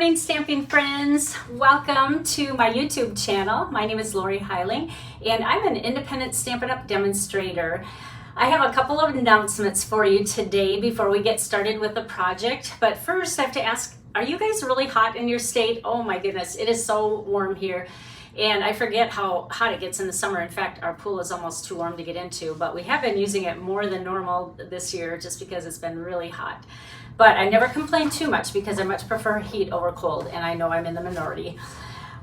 morning, stamping friends. Welcome to my YouTube channel. My name is Lorri Heiling, and I'm an independent Stampin' Up! Demonstrator. I have a couple of announcements for you today before we get started with the project. But first, I have to ask, are you guys really hot in your state? Oh my goodness, it is so warm here. And I forget how hot it gets in the summer. In fact, our pool is almost too warm to get into, but we have been using it more than normal this year just because it's been really hot. But I never complain too much because I much prefer heat over cold, and I know I'm in the minority.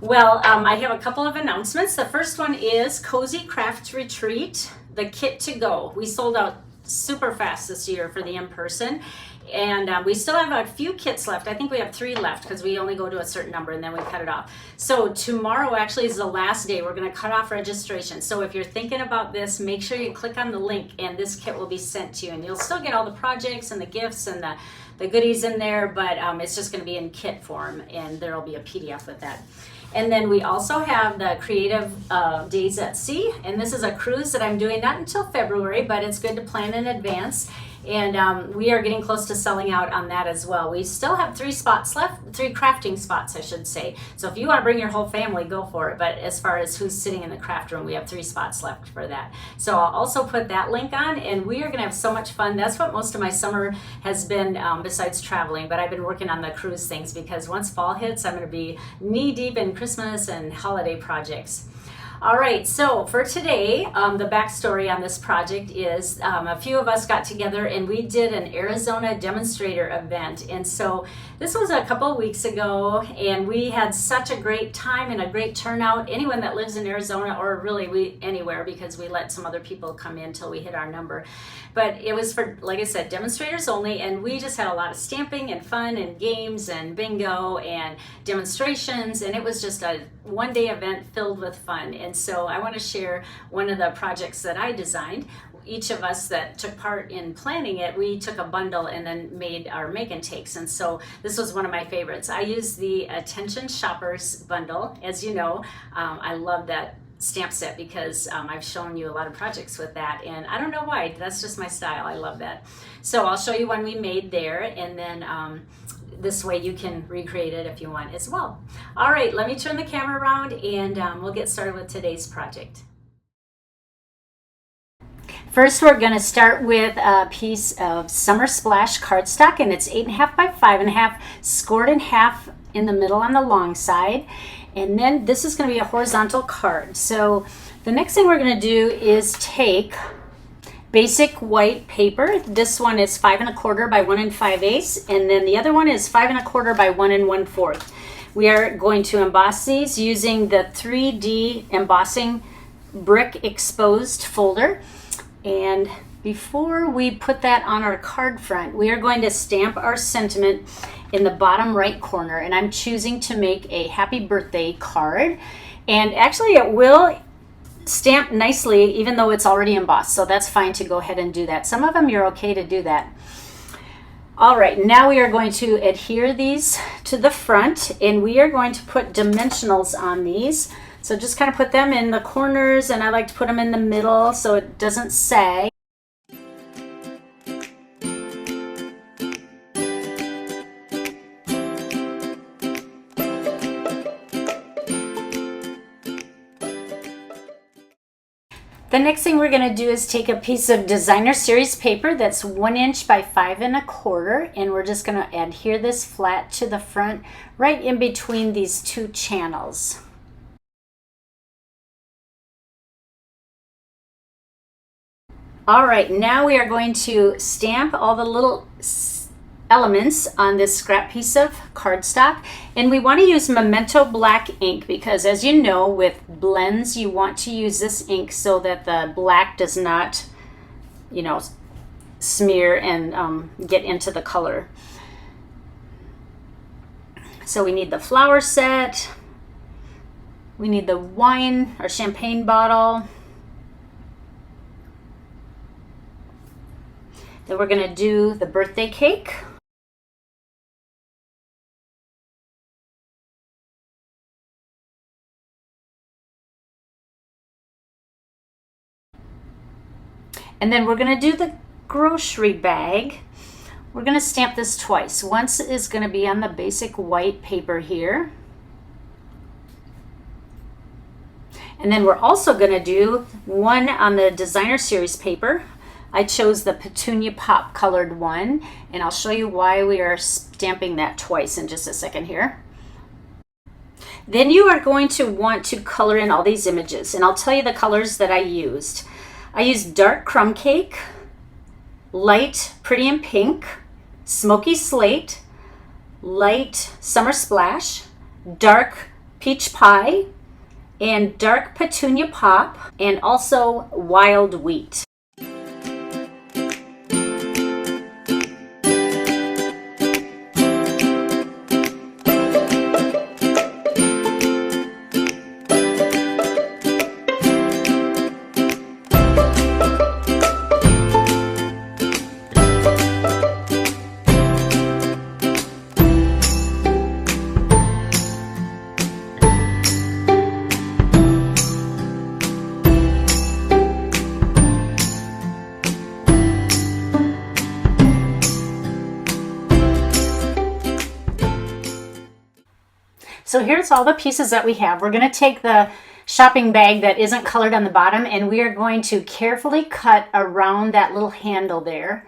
Well, I have a couple of announcements. The first one is Cozy Craft Retreat, the kit to go. We sold out super fast this year for the in-person, and we still have a few kits left. I think we have 3 left because we only go to a certain number and then we cut it off. So tomorrow actually is the last day. We're going to cut off registration. So if you're thinking about this, make sure you click on the link and this kit will be sent to you, and you'll still get all the projects and the gifts and the goodies in there, but it's just going to be in kit form, and there will be a PDF with that. And then we also have the Creative Days at Sea, and this is a cruise that I'm doing not until February, but it's good to plan in advance. And we are getting close to selling out on that as well. We still have 3 spots left, 3 crafting spots, I should say. So if you want to bring your whole family, go for it. But as far as who's sitting in the craft room, we have 3 spots left for that. So I'll also put that link on, and we are going to have so much fun. That's what most of my summer has been, besides traveling. But I've been working on the cruise things because once fall hits, I'm going to be knee deep in Christmas and holiday projects. All right, so for today, the backstory on this project is a few of us got together and we did an Arizona demonstrator event. And so this was a couple of weeks ago, and we had such a great time and a great turnout. Anyone that lives in Arizona, or really anywhere, because we let some other people come in till we hit our number. But it was for, like I said, demonstrators only, and we just had a lot of stamping and fun and games and bingo and demonstrations, and it was just a one-day event filled with fun. And so I want to share one of the projects that I designed. Each of us that took part in planning it, we took a bundle and then made our make and takes. And so this was one of my favorites. I used the Attention Shoppers bundle. As you know, I love that stamp set because I've shown you a lot of projects with that, and I don't know why, that's just my style. I love that. So I'll show you one we made there, and then this way you can recreate it if you want as well. All right, let me turn the camera around and we'll get started with today's project. First, we're going to start with a piece of Summer Splash cardstock, and it's 8.5 by 5.5, scored in half in the middle on the long side. And then this is going to be a horizontal card. So the next thing we're going to do is take basic white paper. This one is 5 1/4 by 1 5/8, and then the other one is 5 1/4 by 1 1/4. We are going to emboss these using the 3D embossing brick exposed folder. And before we put that on our card front, we are going to stamp our sentiment in the bottom right corner, and I'm choosing to make a happy birthday card. And actually it will stamp nicely even though it's already embossed, so that's fine to go ahead and do that. Some of them you're okay to do that. All right, now we are going to adhere these to the front, and we are going to put dimensionals on these. So just kind of put them in the corners, and I like to put them in the middle so it doesn't sag. The next thing we're going to do is take a piece of designer series paper that's 1 inch by 5 1/4, and we're just going to adhere this flat to the front right in between these 2 channels. All right, now we are going to stamp all the little elements on this scrap piece of cardstock, and we want to use Memento black ink because, as you know, with blends you want to use this ink so that the black does not, you know, smear and get into the color. So we need the flower set, we need the wine or champagne bottle. Then we're going to do the birthday cake. And then we're going to do the grocery bag We're going to stamp this twice. Once is going to be on the basic white paper here. And then we're also going to do one on the designer series paper. I chose the Petunia Pop colored one, and I'll show you why we are stamping that twice in just a second here. Then you are going to want to color in all these images, and I'll tell you the colors that I used. I used dark crumb cake, light pretty in pink, smoky slate, light summer splash, dark peach pie, and dark petunia pop, and also wild wheat. So here's all the pieces that we have. We're going to take the shopping bag that isn't colored on the bottom, and we are going to carefully cut around that little handle there.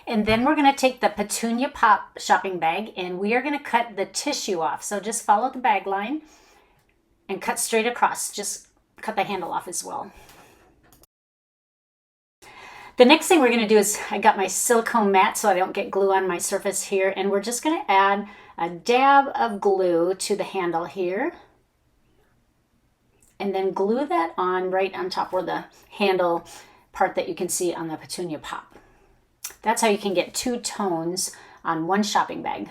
And then we're going to take the Petunia Pop shopping bag, and we are going to cut the tissue off. So just follow the bag line and cut straight across. Just cut the handle off as well. The next thing we're going to do is, I got my silicone mat so I don't get glue on my surface here, and we're just going to add a dab of glue to the handle here, and then glue that on right on top where the handle part that you can see on the Petunia Pop. That's how you can get two tones on one shopping bag.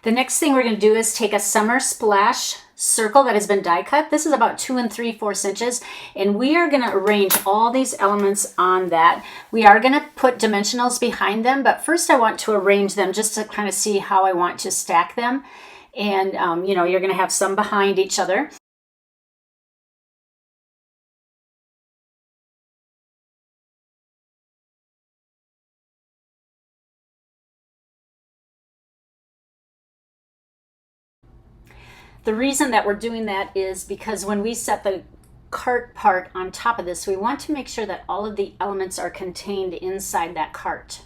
The next thing we're going to do is take a summer splash circle that has been die cut. This is about 2 3/4 inches, and we are going to arrange all these elements on that. We are going to put dimensionals behind them, but first I want to arrange them just to kind of see how I want to stack them. And you know, you're going to have some behind each other. The reason that we're doing that is because when we set the cart part on top of this, we want to make sure that all of the elements are contained inside that cart.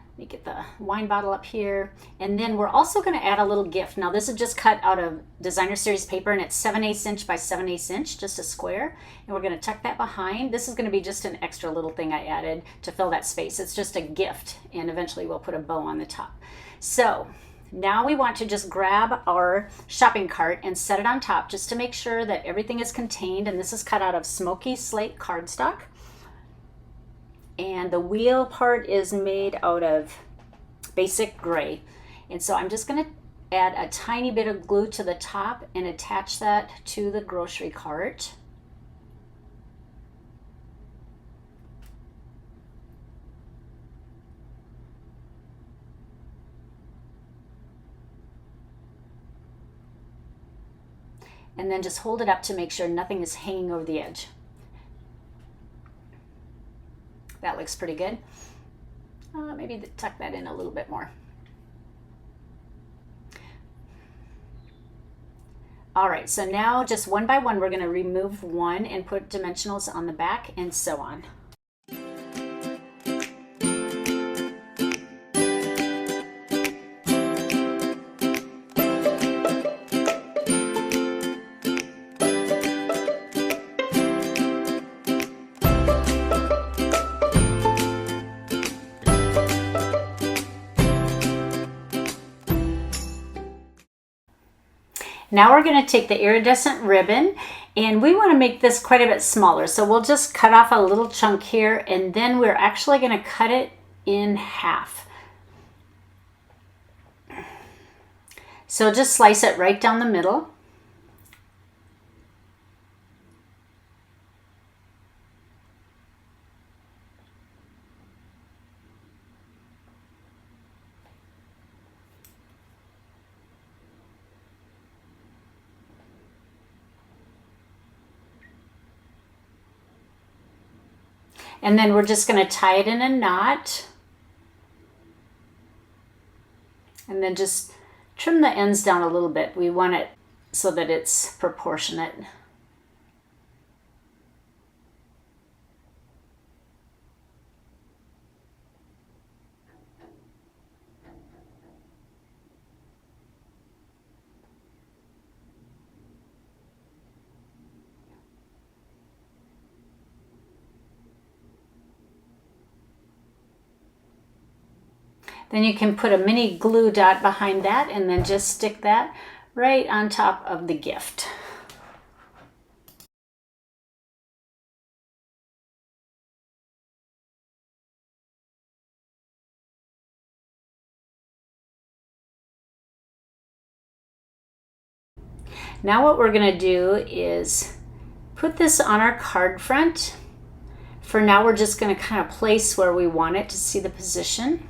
Let me get the wine bottle up here. And then we're also going to add a little gift. Now this is just cut out of designer series paper, and it's 7/8 inch by 7/8 inch, just a square. And we're going to tuck that behind. This is going to be just an extra little thing I added to fill that space. It's just a gift, and eventually we'll put a bow on the top. So now we want to just grab our shopping cart and set it on top just to make sure that everything is contained. And this is cut out of smoky slate cardstock. And the wheel part is made out of basic gray. And so I'm just going to add a tiny bit of glue to the top and attach that to the grocery cart. And then just hold it up to make sure nothing is hanging over the edge. That looks pretty good. Maybe tuck that in a little bit more. All right, so now just one by one, we're going to remove one and put dimensionals on the back and so on. Now we're going to take the iridescent ribbon, and we want to make this quite a bit smaller. So we'll just cut off a little chunk here, and then we're actually going to cut it in half. So just slice it right down the middle. And then we're just going to tie it in a knot. And then just trim the ends down a little bit. We want it so that it's proportionate. Then you can put a mini glue dot behind that and then just stick that right on top of the gift. Now what we're going to do is put this on our card front. For now, we're just going to kind of place where we want it to see the position.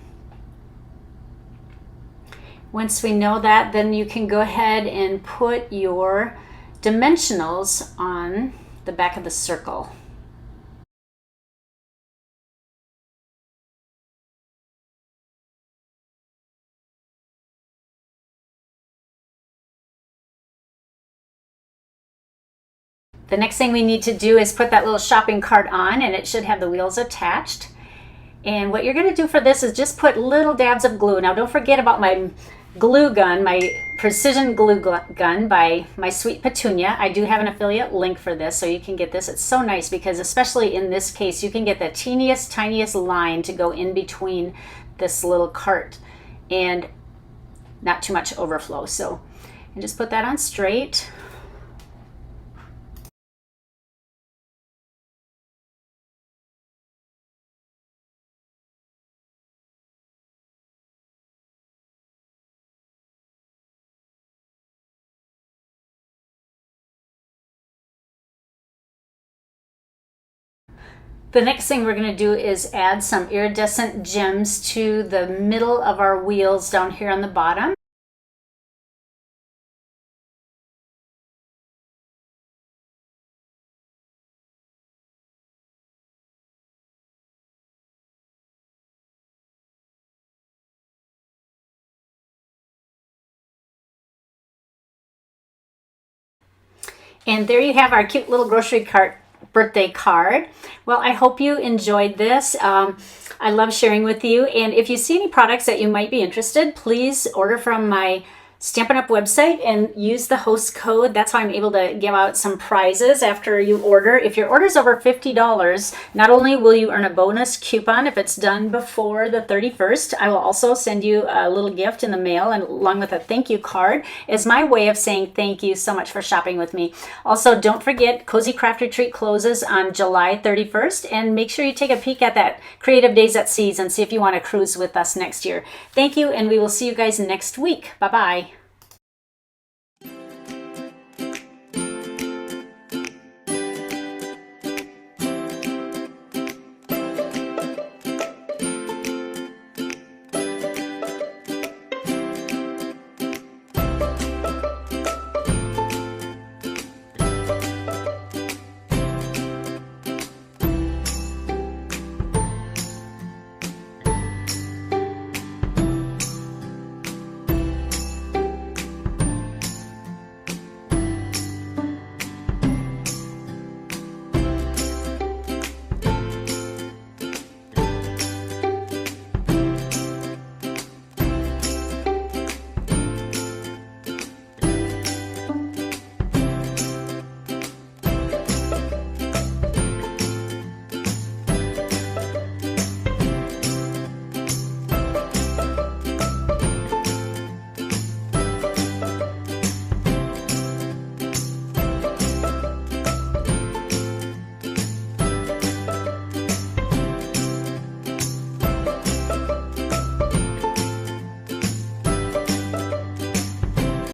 Once we know that, then you can go ahead and put your dimensionals on the back of the circle. The next thing we need to do is put that little shopping cart on, and it should have the wheels attached. And what you're going to do for this is just put little dabs of glue. Now don't forget about my glue gun, my precision glue gun by My Sweet Petunia. I do have an affiliate link for this, so you can get this. It's so nice because especially in this case, you can get the teeniest, tiniest line to go in between this little cart and not too much overflow. So and just put that on straight. The next thing we're going to do is add some iridescent gems to the middle of our wheels down here on the bottom. And there you have our cute little grocery cart birthday card. Well, I hope you enjoyed this. I love sharing with you. And if you see any products that you might be interested, please order from my Stampin' Up! Website and use the host code. That's how I'm able to give out some prizes after you order. If your order is over $50, not only will you earn a bonus coupon if it's done before the 31st, I will also send you a little gift in the mail and along with a thank you card as my way of saying thank you so much for shopping with me. Also, don't forget, Cozy Craft Retreat closes on July 31st, and make sure you take a peek at that Creative Days at Seas and see if you want to cruise with us next year. Thank you, and we will see you guys next week. Bye-bye.